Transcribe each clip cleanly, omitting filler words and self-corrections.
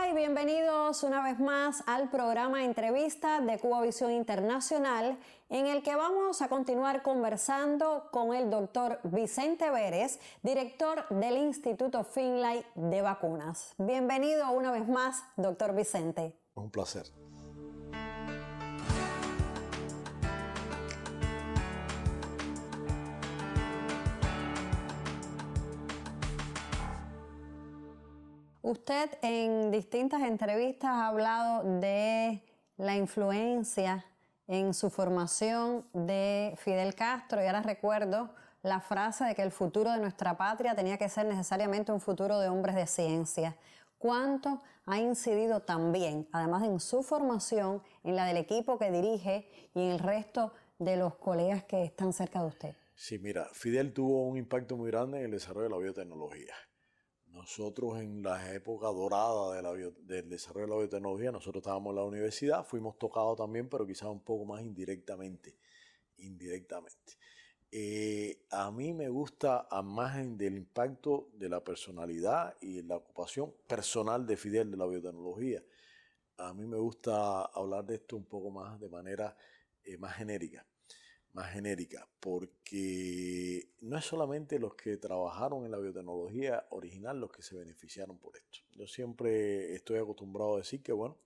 Hola y bienvenidos una vez más al programa Entrevista de Cuba Visión Internacional, en el que vamos a continuar conversando con el doctor Vicente Vélez, director del Instituto Finlay de Vacunas. Bienvenido una vez más, doctor Vicente. Un placer. Usted en distintas entrevistas ha hablado de la influencia en su formación de Fidel Castro, y ahora recuerdo la frase de que el futuro de nuestra patria tenía que ser necesariamente un futuro de hombres de ciencia. ¿Cuánto ha incidido también, además en su formación, en la del equipo que dirige y en el resto de los colegas que están cerca de usted? Sí, mira, Fidel tuvo un impacto muy grande en el desarrollo de la biotecnología. Nosotros en la época dorada del desarrollo de la biotecnología, nosotros estábamos en la universidad, fuimos tocados también, pero quizás un poco más indirectamente. A mí me gusta, a margen del impacto de la personalidad y la ocupación personal de Fidel de la biotecnología, a mí me gusta hablar de esto un poco más de manera más genérica, porque no es solamente los que trabajaron en la biotecnología original los que se beneficiaron por esto. Yo siempre estoy acostumbrado a decir que, bueno,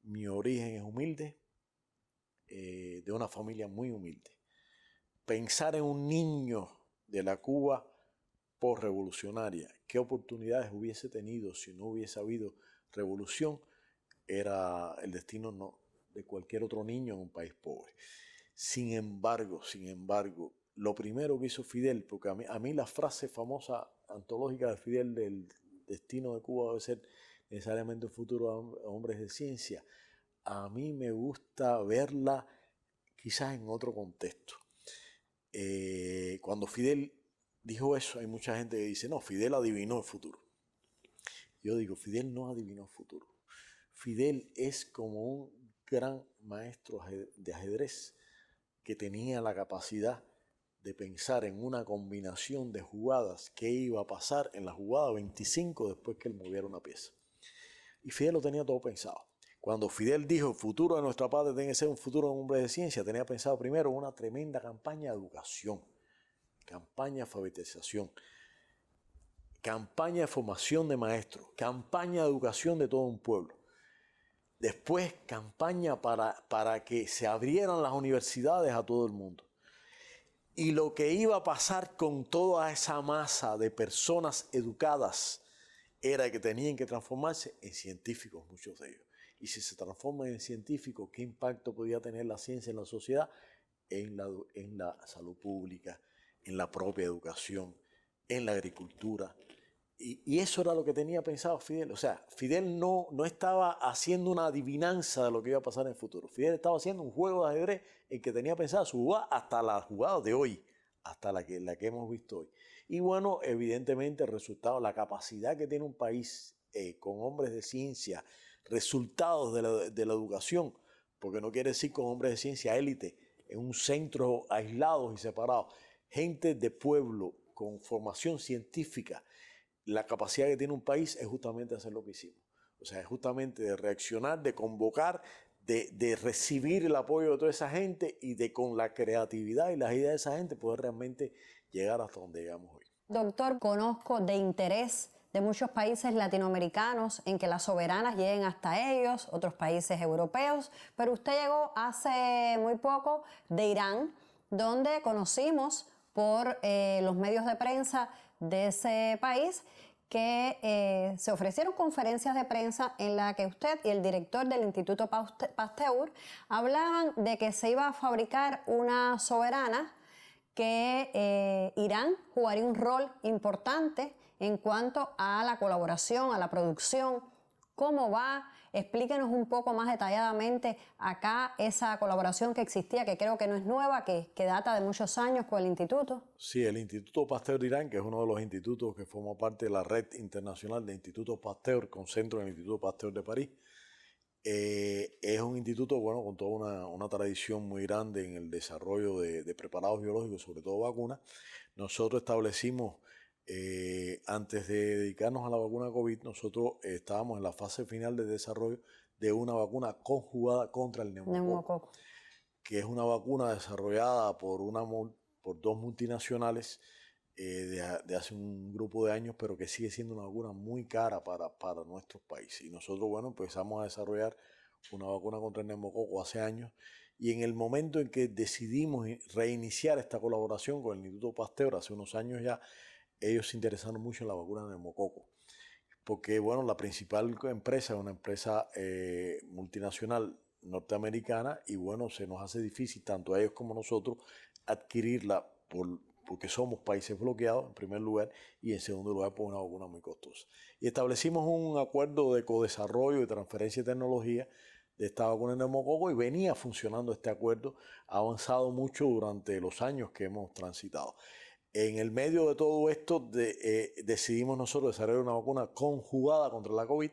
mi origen es humilde, de una familia muy humilde. Pensar en un niño de la Cuba postrevolucionaria, qué oportunidades hubiese tenido si no hubiese habido revolución, era el destino de cualquier otro niño en un país pobre. Sin embargo, lo primero que hizo Fidel, porque a mí la frase famosa antológica de Fidel del destino de Cuba debe ser necesariamente un futuro de hombres de ciencia, a mí me gusta verla quizás en otro contexto. Cuando Fidel dijo eso, hay mucha gente que dice, no, Fidel adivinó el futuro. Yo digo, Fidel no adivinó el futuro. Fidel es como un gran maestro de ajedrez que tenía la capacidad de pensar en una combinación de jugadas que iba a pasar en la jugada 25 después que él moviera una pieza. Y Fidel lo tenía todo pensado. Cuando Fidel dijo el futuro de nuestra patria tiene que ser un futuro de hombres de ciencia, tenía pensado primero una tremenda campaña de educación, campaña de alfabetización, campaña de formación de maestros, campaña de educación de todo un pueblo. Después, campaña para que se abrieran las universidades a todo el mundo. Y lo que iba a pasar con toda esa masa de personas educadas era que tenían que transformarse en científicos, muchos de ellos. Y si se transforman en científicos, ¿qué impacto podía tener la ciencia en la sociedad? En la salud pública, en la propia educación, en la agricultura. Y eso era lo que tenía pensado Fidel. O sea, Fidel no estaba haciendo una adivinanza de lo que iba a pasar en el futuro. Fidel estaba haciendo un juego de ajedrez en que tenía pensado su jugada hasta la jugada de hoy, hasta la que hemos visto hoy. Y bueno, evidentemente el resultado, la capacidad que tiene un país con hombres de ciencia, resultados de la educación, porque no quiere decir con hombres de ciencia élite, en un centro aislados y separados, gente de pueblo con formación científica. La capacidad que tiene un país es justamente hacer lo que hicimos. O sea, es justamente de reaccionar, de convocar, de recibir el apoyo de toda esa gente y de con la creatividad y las ideas de esa gente poder realmente llegar hasta donde llegamos hoy. Doctor, conozco de interés de muchos países latinoamericanos en que las soberanas lleguen hasta ellos, otros países europeos, pero usted llegó hace muy poco de Irán, donde conocimos por los medios de prensa de ese país que se ofrecieron conferencias de prensa en la que usted y el director del Instituto Pasteur hablaban de que se iba a fabricar una soberana que Irán jugaría un rol importante en cuanto a la colaboración, a la producción. ¿Cómo va? Explíquenos un poco más detalladamente acá esa colaboración que existía, que creo que no es nueva, que data de muchos años con el instituto. Sí, el Instituto Pasteur de Irán, que es uno de los institutos que forma parte de la red internacional de institutos Pasteur, con centro en el Instituto Pasteur de París, es un instituto, bueno, con toda una tradición muy grande en el desarrollo de preparados biológicos, sobre todo vacunas. Nosotros establecimos Antes de dedicarnos a la vacuna COVID, nosotros estábamos en la fase final de desarrollo de una vacuna conjugada contra el neumococo, que es una vacuna desarrollada por dos multinacionales de hace un grupo de años, pero que sigue siendo una vacuna muy cara para nuestros países. Y nosotros, bueno, empezamos a desarrollar una vacuna contra el neumococo hace años, y en el momento en que decidimos reiniciar esta colaboración con el Instituto Pasteur, hace unos años ya, ellos se interesaron mucho en la vacuna de neumococo, porque, bueno, la principal empresa es una empresa multinacional norteamericana, y, bueno, se nos hace difícil, tanto a ellos como a nosotros, adquirirla porque somos países bloqueados, en primer lugar, y en segundo lugar, por una vacuna muy costosa. Y establecimos un acuerdo de codesarrollo y transferencia de tecnología de esta vacuna de neumococo, y venía funcionando este acuerdo, ha avanzado mucho durante los años que hemos transitado. En el medio de todo esto, decidimos nosotros desarrollar una vacuna conjugada contra la COVID.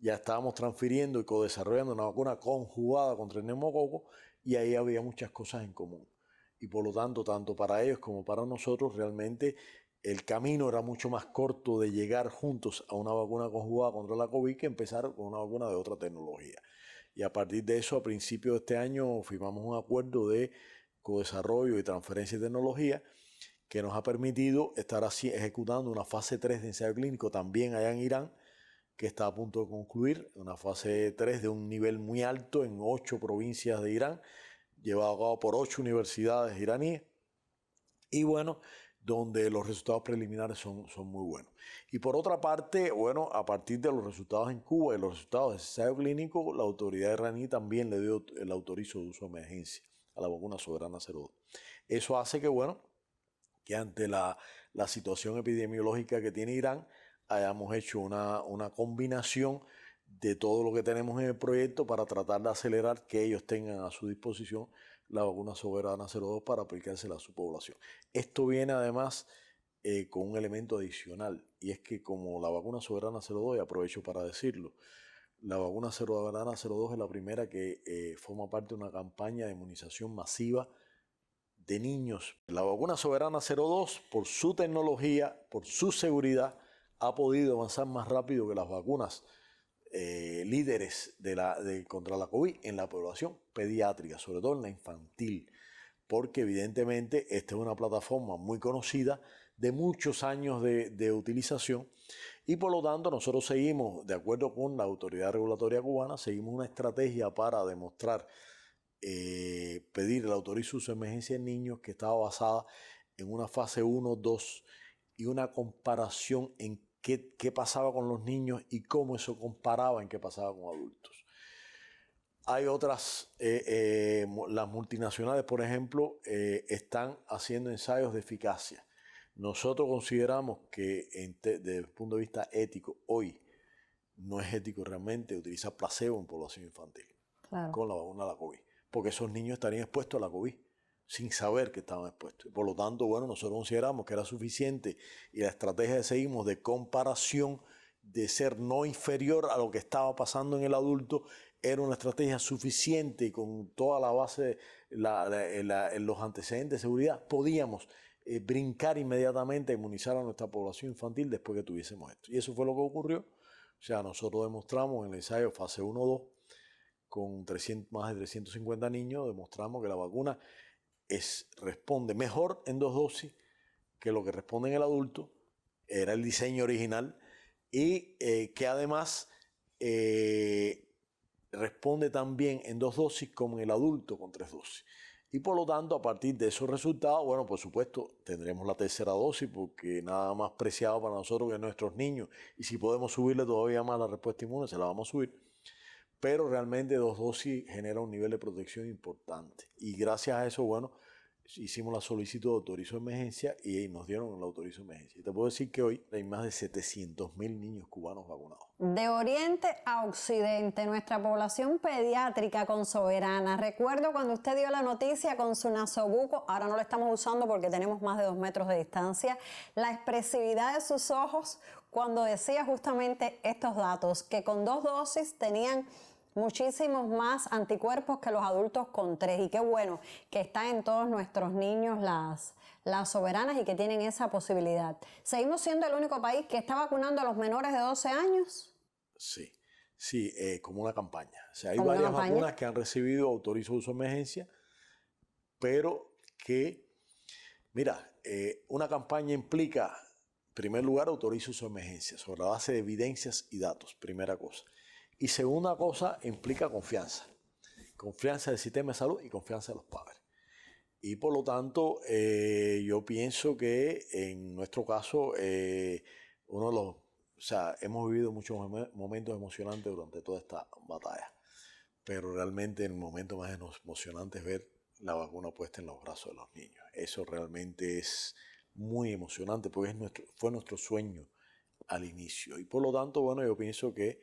Ya estábamos transfiriendo y codesarrollando una vacuna conjugada contra el neumococo, y ahí había muchas cosas en común. Y por lo tanto, tanto para ellos como para nosotros, realmente el camino era mucho más corto de llegar juntos a una vacuna conjugada contra la COVID que empezar con una vacuna de otra tecnología. Y a partir de eso, a principios de este año, firmamos un acuerdo de codesarrollo y transferencia de tecnología que nos ha permitido estar así ejecutando una fase 3 de ensayo clínico también allá en Irán, que está a punto de concluir, una fase 3 de un nivel muy alto en 8 provincias de Irán, llevado a cabo por 8 universidades iraníes, y, bueno, donde los resultados preliminares son muy buenos. Y por otra parte, bueno, a partir de los resultados en Cuba y los resultados de ensayo clínico, la autoridad iraní también le dio el autorizo de uso de emergencia a la vacuna Soberana 02. Eso hace que, bueno, que ante la situación epidemiológica que tiene Irán, hayamos hecho una combinación de todo lo que tenemos en el proyecto para tratar de acelerar que ellos tengan a su disposición la vacuna Soberana 02 para aplicársela a su población. Esto viene además con un elemento adicional, y es que como la vacuna Soberana 02, y aprovecho para decirlo, la vacuna Soberana 02 es la primera que forma parte de una campaña de inmunización masiva de niños. La vacuna Soberana 02, por su tecnología, por su seguridad, ha podido avanzar más rápido que las vacunas líderes contra la COVID en la población pediátrica, sobre todo en la infantil, porque evidentemente esta es una plataforma muy conocida, de muchos años de utilización, y por lo tanto nosotros seguimos, de acuerdo con la autoridad regulatoria cubana, seguimos una estrategia para demostrar, pedir el autorizo de uso de emergencia en niños, que estaba basada en una fase 1, 2 y una comparación en qué pasaba con los niños y cómo eso comparaba en qué pasaba con adultos. Hay otras, las multinacionales, por ejemplo, están haciendo ensayos de eficacia. Nosotros consideramos que desde el punto de vista ético, hoy no es ético realmente utilizar placebo en población infantil, claro, con la vacuna de la COVID, porque esos niños estarían expuestos a la COVID sin saber que estaban expuestos. Por lo tanto, bueno, nosotros consideramos que era suficiente, y la estrategia que seguimos de comparación, de ser no inferior a lo que estaba pasando en el adulto, era una estrategia suficiente, y con toda la base, los antecedentes de seguridad, podíamos brincar inmediatamente a inmunizar a nuestra población infantil después que tuviésemos esto. Y eso fue lo que ocurrió. O sea, nosotros demostramos en el ensayo fase 1-2, con más de 350 niños, demostramos que la vacuna responde mejor en 2 dosis que lo que responde en el adulto, era el diseño original, y que además responde también en 2 dosis como en el adulto con 3 dosis. Y por lo tanto, a partir de esos resultados, bueno, por supuesto, tendremos la tercera dosis, porque nada más preciado para nosotros que nuestros niños, y si podemos subirle todavía más la respuesta inmune, se la vamos a subir. Pero realmente 2 dosis genera un nivel de protección importante. Y gracias a eso, bueno, hicimos la solicitud de autorizo de emergencia y nos dieron el autorizo de emergencia. Y te puedo decir que hoy hay más de 700.000 niños cubanos vacunados. De oriente a occidente, nuestra población pediátrica con Soberana. Recuerdo cuando usted dio la noticia con su nasobuco, ahora no lo estamos usando porque tenemos más de 2 metros de distancia, la expresividad de sus ojos cuando decía justamente estos datos, que con 2 dosis tenían muchísimos más anticuerpos que los adultos con 3. Y qué bueno que están en todos nuestros niños las las soberanas y que tienen esa posibilidad. ¿Seguimos siendo el único país que está vacunando a los menores de 12 años? Sí, sí, como una campaña. O sea, hay ¿Como una varias campaña? vacunas que han recibido autorizo de uso de emergencia, pero que, mira, una campaña implica, en primer lugar, autorizo uso de emergencia sobre la base de evidencias y datos, primera cosa. Y segunda cosa, implica confianza. Confianza del sistema de salud y confianza de los padres. Y por lo tanto, yo pienso que en nuestro caso, uno de los, o sea, hemos vivido muchos momentos emocionantes durante toda esta batalla, pero realmente el momento más emocionante es ver la vacuna puesta en los brazos de los niños. Eso realmente es muy emocionante porque fue nuestro sueño al inicio. Y por lo tanto, bueno, yo pienso que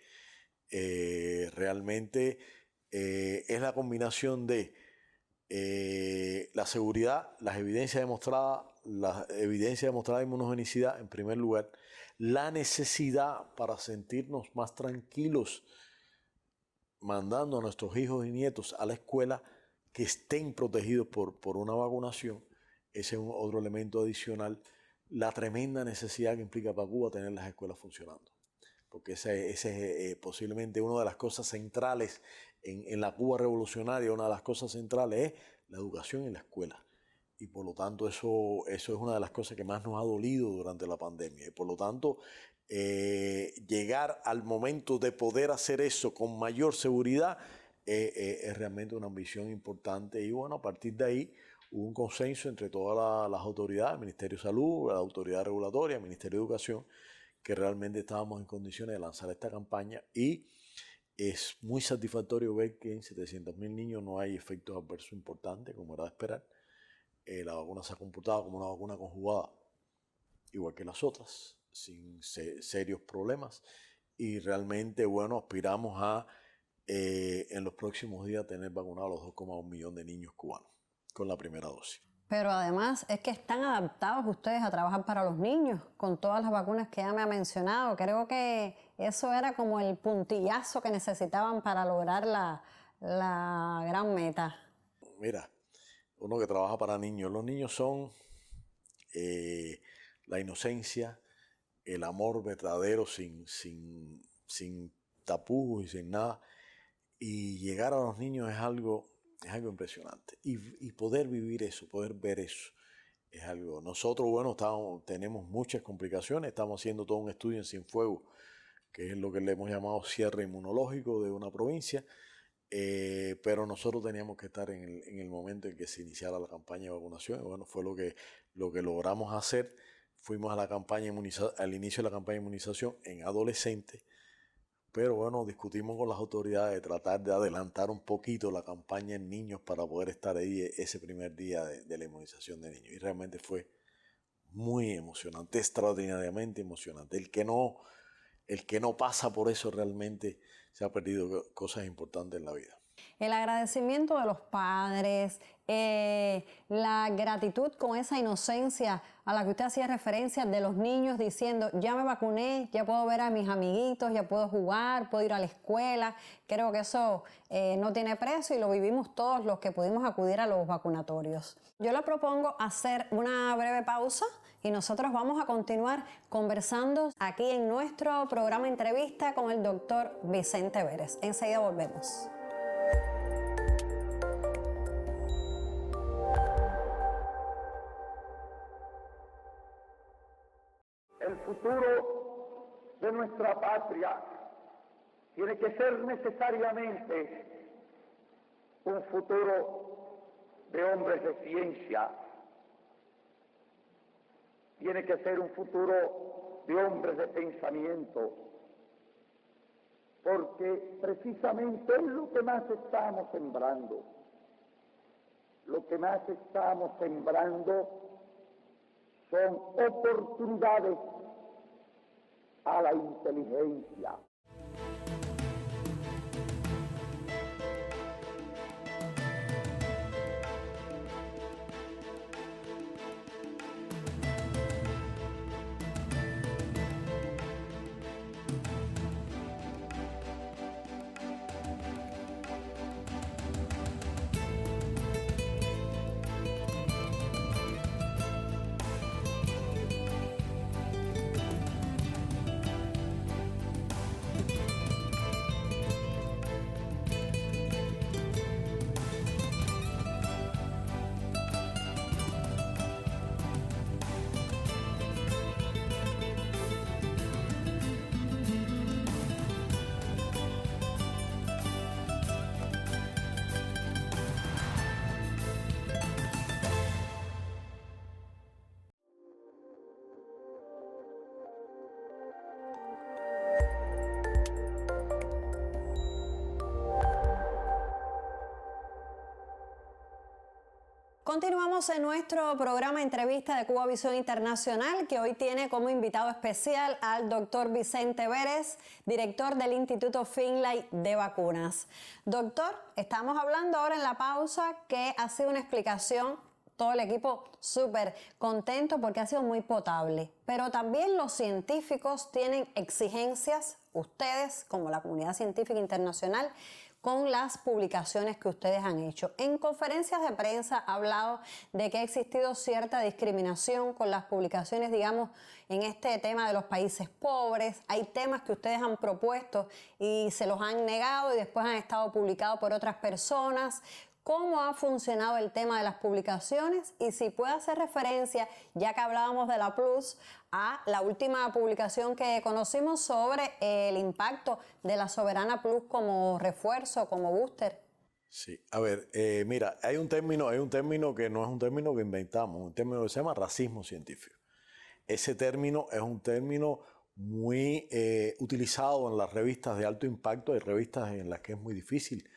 realmente es la combinación de la seguridad, la evidencia demostrada de inmunogenicidad en primer lugar, la necesidad para sentirnos más tranquilos mandando a nuestros hijos y nietos a la escuela que estén protegidos por una vacunación. Ese es otro elemento adicional, la tremenda necesidad que implica para Cuba tener las escuelas funcionando, porque ese es posiblemente una de las cosas centrales en la Cuba revolucionaria. Una de las cosas centrales es la educación en la escuela. Y por lo tanto eso es una de las cosas que más nos ha dolido durante la pandemia. Y por lo tanto, llegar al momento de poder hacer eso con mayor seguridad es realmente una ambición importante. Y bueno, a partir de ahí hubo un consenso entre todas las autoridades, el Ministerio de Salud, la Autoridad Regulatoria, el Ministerio de Educación, que realmente estábamos en condiciones de lanzar esta campaña, y es muy satisfactorio ver que en 700.000 niños no hay efectos adversos importantes, como era de esperar. La vacuna se ha comportado como una vacuna conjugada, igual que las otras, sin serios problemas, y realmente, bueno, aspiramos a en los próximos días tener vacunados los 2,1 millones de niños cubanos con la primera dosis. Pero además es que están adaptados ustedes a trabajar para los niños con todas las vacunas que ya me ha mencionado. Creo que eso era como el puntillazo que necesitaban para lograr la gran meta. Mira, uno que trabaja para niños, los niños son la inocencia, el amor verdadero sin tapujos y sin nada. Y llegar a los niños es algo impresionante. Y poder vivir eso, poder ver eso, es algo. Nosotros, bueno, tenemos muchas complicaciones. Estamos haciendo todo un estudio en Cienfuegos, que es lo que le hemos llamado cierre inmunológico de una provincia. Pero nosotros teníamos que estar en el momento en que se iniciara la campaña de vacunación. Y bueno, fue lo que logramos hacer. Fuimos a al inicio de la campaña de inmunización en adolescentes. Pero bueno, discutimos con las autoridades de tratar de adelantar un poquito la campaña en niños para poder estar ahí ese primer día de la inmunización de niños. Y realmente fue muy emocionante, extraordinariamente emocionante. El que no pasa por eso realmente se ha perdido cosas importantes en la vida. El agradecimiento de los padres, la gratitud con esa inocencia a la que usted hacía referencia de los niños diciendo, ya me vacuné, ya puedo ver a mis amiguitos, ya puedo jugar, puedo ir a la escuela. Creo que eso no tiene precio y lo vivimos todos los que pudimos acudir a los vacunatorios. Yo le propongo hacer una breve pausa y nosotros vamos a continuar conversando aquí en nuestro programa entrevista con el doctor Vicente Vélez. Enseguida volvemos. El futuro de nuestra patria tiene que ser necesariamente un futuro de hombres de ciencia, tiene que ser un futuro de hombres de pensamiento, porque precisamente es lo que más estamos sembrando. Lo que más estamos sembrando son oportunidades a la inteligencia. Continuamos en nuestro programa Entrevista de Cuba Visión Internacional, que hoy tiene como invitado especial al doctor Vicente Vélez, director del Instituto Finlay de Vacunas. Doctor, estamos hablando ahora en la pausa que ha sido una explicación, todo el equipo súper contento porque ha sido muy potable, pero también los científicos tienen exigencias, ustedes como la comunidad científica internacional, con las publicaciones que ustedes han hecho. En conferencias de prensa ha hablado de que ha existido cierta discriminación con las publicaciones, digamos, en este tema de los países pobres. Hay temas que ustedes han propuesto y se los han negado y después han estado publicados por otras personas. ¿Cómo ha funcionado el tema de las publicaciones? Y si puede hacer referencia, ya que hablábamos de la Plus, a la última publicación que conocimos sobre el impacto de la Soberana Plus como refuerzo, como booster. Sí, a ver, mira, hay un término que no es un término que inventamos, un término que se llama racismo científico. Ese término es un término muy utilizado en las revistas de alto impacto, hay revistas en las que es muy difícil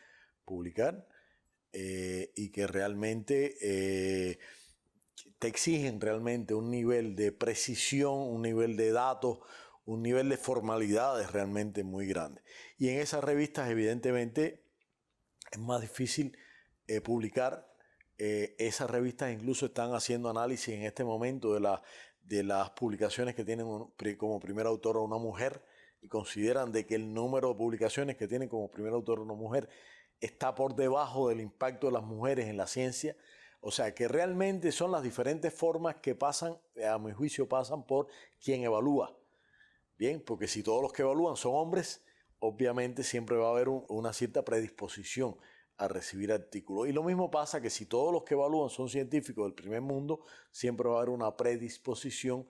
publicar. Y que realmente te exigen realmente un nivel de precisión, un nivel de datos, un nivel de formalidades realmente muy grande. Y en esas revistas evidentemente es más difícil publicar. Esas revistas incluso están haciendo análisis en este momento de las publicaciones que tienen como primera autora una mujer y consideran de que el número de publicaciones que tienen como primera autora una mujer está por debajo del impacto de las mujeres en la ciencia. O sea, que realmente son las diferentes formas que pasan, a mi juicio, pasan por quien evalúa. Bien, porque si todos los que evalúan son hombres, obviamente siempre va a haber una cierta predisposición a recibir artículos. Y lo mismo pasa que si todos los que evalúan son científicos del primer mundo, siempre va a haber una predisposición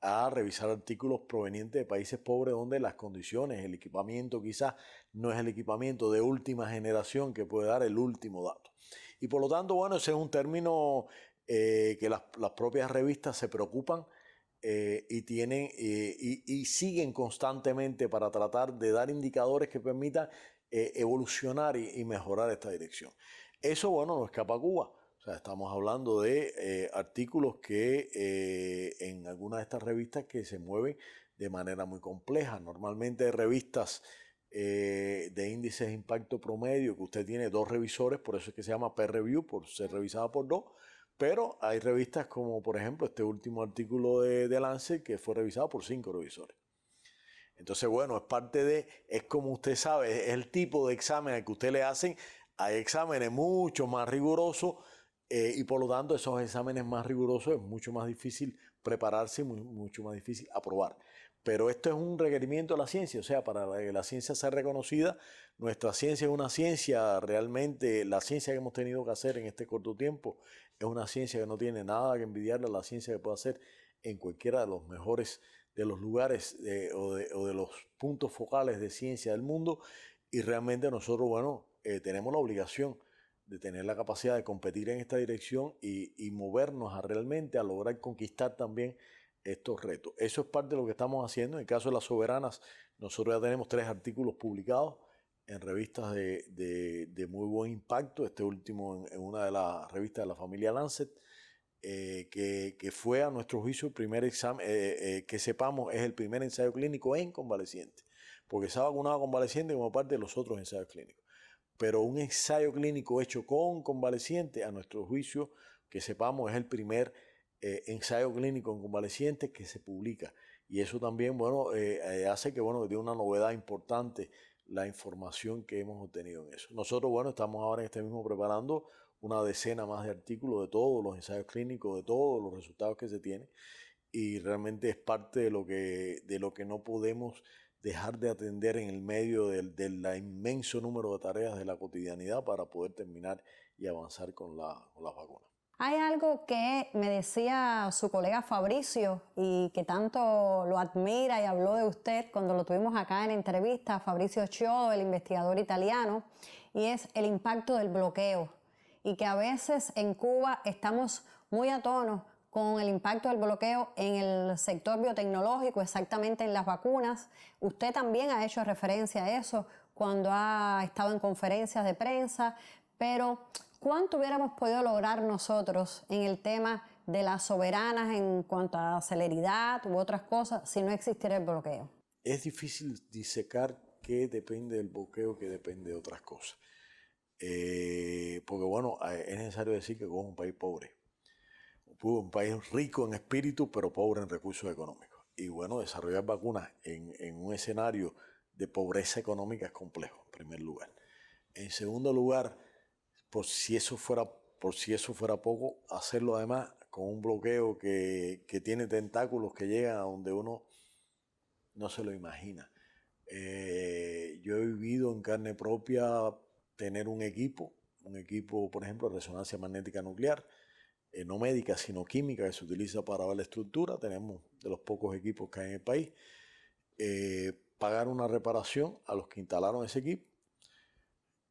a revisar artículos provenientes de países pobres donde las condiciones, el equipamiento quizás no es el equipamiento de última generación que puede dar el último dato. Y por lo tanto, bueno, ese es un término que las propias revistas se preocupan y tienen y siguen constantemente para tratar de dar indicadores que permitan evolucionar y mejorar esta dirección. Eso, bueno, no escapa a Cuba. O sea, estamos hablando de artículos que en algunas de estas revistas que se mueven de manera muy compleja. Normalmente hay revistas de índices de impacto promedio que usted tiene 2 revisores, por eso es que se llama peer review, por ser revisada por 2. Pero hay revistas como, por ejemplo, este último artículo de Lancet que fue revisado por 5 revisores. Entonces, bueno, es como usted sabe, es el tipo de examen al que usted le hacen. Hay exámenes mucho más rigurosos. Y por lo tanto, esos exámenes más rigurosos es mucho más difícil prepararse y mucho más difícil aprobar. Pero esto es un requerimiento de la ciencia, o sea, para que la ciencia sea reconocida, nuestra ciencia es una ciencia realmente, la ciencia que hemos tenido que hacer en este corto tiempo es una ciencia que no tiene nada que envidiarle a la ciencia que puede hacer en cualquiera de los mejores de los lugares o de los puntos focales de ciencia del mundo. Y realmente nosotros, bueno, tenemos la obligación de tener la capacidad de competir en esta dirección y movernos realmente a lograr conquistar también estos retos. Eso es parte de lo que estamos haciendo. En el caso de las soberanas, nosotros ya tenemos 3 artículos publicados en revistas de muy buen impacto. Este último en una de las revistas de la familia Lancet, que fue a nuestro juicio el primer examen, que sepamos, es el primer ensayo clínico en convalecientes, porque se ha vacunado a convalecientes como parte de los otros ensayos clínicos. Pero un ensayo clínico hecho con convalecientes, a nuestro juicio, que sepamos, es el primer ensayo clínico en convalecientes que se publica. Y eso también, bueno, hace que, bueno, que tiene una novedad importante la información que hemos obtenido en eso. Nosotros, bueno, estamos ahora en este mismo preparando una decena más de artículos de todos los ensayos clínicos, de todos los resultados que se tienen. Y realmente es parte de lo que no podemos dejar de atender en el medio del inmenso número de tareas de la cotidianidad para poder terminar y avanzar con las vacunas. Hay algo que me decía su colega Fabricio y que tanto lo admira y habló de usted cuando lo tuvimos acá en entrevista, Fabricio Chiodo, el investigador italiano, y es el impacto del bloqueo. Y que a veces en Cuba estamos muy a tono con el impacto del bloqueo en el sector biotecnológico, exactamente en las vacunas. Usted también ha hecho referencia a eso cuando ha estado en conferencias de prensa, pero ¿Cuánto hubiéramos podido lograr nosotros en el tema de las soberanas en cuanto a celeridad u otras cosas si no existiera el bloqueo? Es difícil disecar qué depende del bloqueo, qué depende de otras cosas. Porque bueno, es necesario decir que Cuba es un país pobre. Un país rico en espíritu, pero pobre en recursos económicos. Y bueno, desarrollar vacunas en un escenario de pobreza económica es complejo, en primer lugar. En segundo lugar, por si eso fuera poco, hacerlo además con un bloqueo que tiene tentáculos que llegan a donde uno no se lo imagina. Yo he vivido en carne propia tener un equipo, por ejemplo, de resonancia magnética nuclear, no médica, sino química, que se utiliza para ver la estructura. Tenemos de los pocos equipos que hay en el país. Pagar una reparación a los que instalaron ese equipo,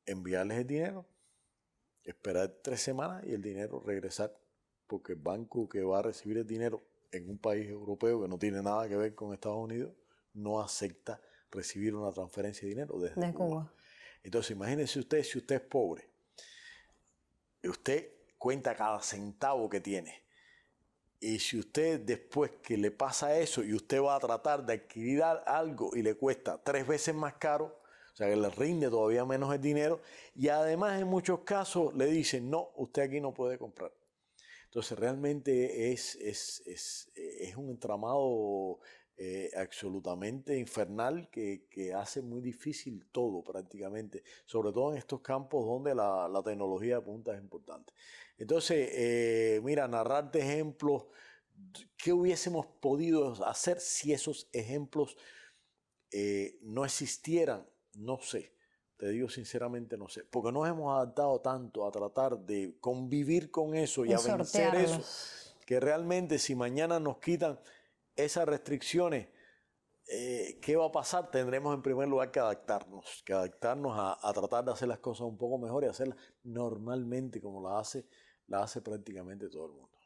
enviarles el dinero, esperar 3 semanas y el dinero regresar, porque el banco que va a recibir el dinero en un país europeo que no tiene nada que ver con Estados Unidos no acepta recibir una transferencia de dinero desde Cuba. Entonces imagínense usted, si usted es pobre, usted cuenta cada centavo que tiene, y si usted después que le pasa eso y usted va a tratar de adquirir algo y le cuesta 3 veces más caro, o sea que le rinde todavía menos el dinero, y además en muchos casos le dicen, no, usted aquí no puede comprar. Entonces realmente es un entramado absolutamente infernal que hace muy difícil todo prácticamente, sobre todo en estos campos donde la tecnología de punta es importante. Entonces, mira, narrarte ejemplos, ¿qué hubiésemos podido hacer si esos ejemplos no existieran? No sé, te digo sinceramente no sé, porque nos hemos adaptado tanto a tratar de convivir con eso y a vencer eso, que realmente si mañana nos quitan esas restricciones, ¿qué va a pasar? Tendremos en primer lugar que adaptarnos a tratar de hacer las cosas un poco mejor y hacerlas normalmente como la hace prácticamente todo el mundo.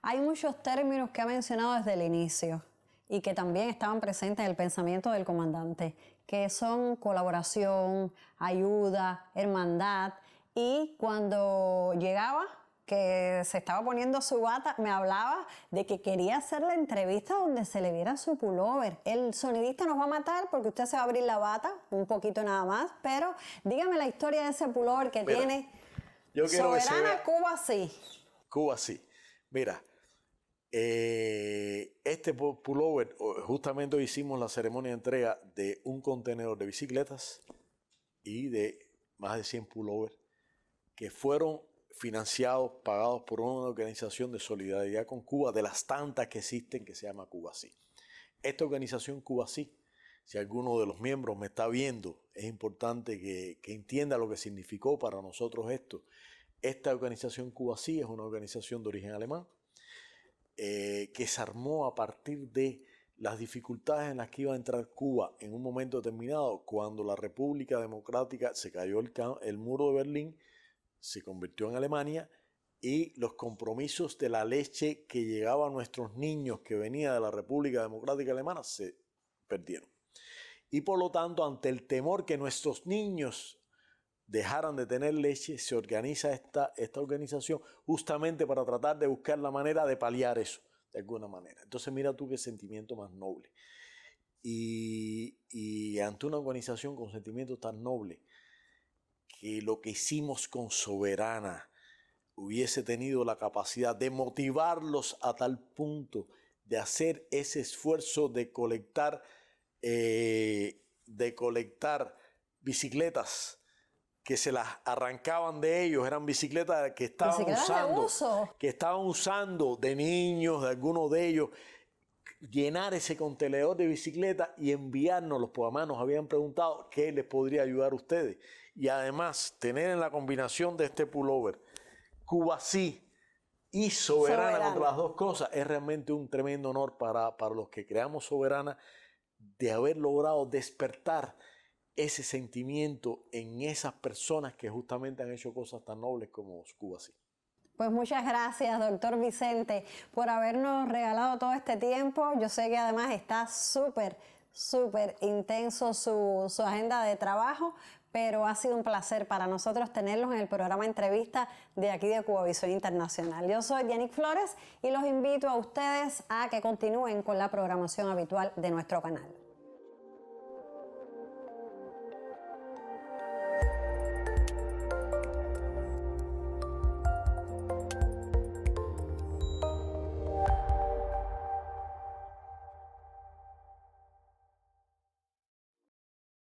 Hay muchos términos que ha mencionado desde el inicio y que también estaban presentes en el pensamiento del comandante, que son colaboración, ayuda, hermandad, y cuando llegaba, que se estaba poniendo su bata, me hablaba de que quería hacer la entrevista donde se le viera su pullover. El sonidista nos va a matar porque usted se va a abrir la bata, un poquito nada más, pero dígame la historia de ese pullover que tiene. Yo quiero Soberana Cuba sí. Cuba sí. Mira, este pullover, justamente hoy hicimos la ceremonia de entrega de un contenedor de bicicletas y de más de 100 pullovers que fueron financiados, pagados por una organización de solidaridad con Cuba, de las tantas que existen, que se llama Cuba Sí. Esta organización Cuba Sí, si alguno de los miembros me está viendo, es importante que entienda lo que significó para nosotros esto. Esta organización Cuba Sí es una organización de origen alemán, que se armó a partir de las dificultades en las que iba a entrar Cuba en un momento determinado, cuando la República Democrática se cayó el muro de Berlín, se convirtió en Alemania, y los compromisos de la leche que llegaba a nuestros niños que venía de la República Democrática Alemana se perdieron. Y por lo tanto, ante el temor que nuestros niños dejaran de tener leche, se organiza esta organización justamente para tratar de buscar la manera de paliar eso, de alguna manera. Entonces mira tú qué sentimiento más noble. Y ante una organización con sentimientos tan nobles, que lo que hicimos con Soberana hubiese tenido la capacidad de motivarlos a tal punto de hacer ese esfuerzo de colectar bicicletas que se las arrancaban de ellos, eran bicicletas que estaban usando de niños, de algunos de ellos, llenar ese contenedor de bicicletas y enviárnoslos, porque además nos habían preguntado qué les podría ayudar a ustedes. Y además tener en la combinación de este pullover Cuba Sí y Soberana contra las dos cosas, es realmente un tremendo honor para los que creamos Soberana, de haber logrado despertar ese sentimiento en esas personas que justamente han hecho cosas tan nobles como Cuba Sí. Pues muchas gracias, doctor Vicente, por habernos regalado todo este tiempo. Yo sé que además está súper súper intenso su agenda de trabajo, pero ha sido un placer para nosotros tenerlos en el programa Entrevista de aquí de Cubavisión Internacional. Yo soy Yanik Flores y los invito a ustedes a que continúen con la programación habitual de nuestro canal.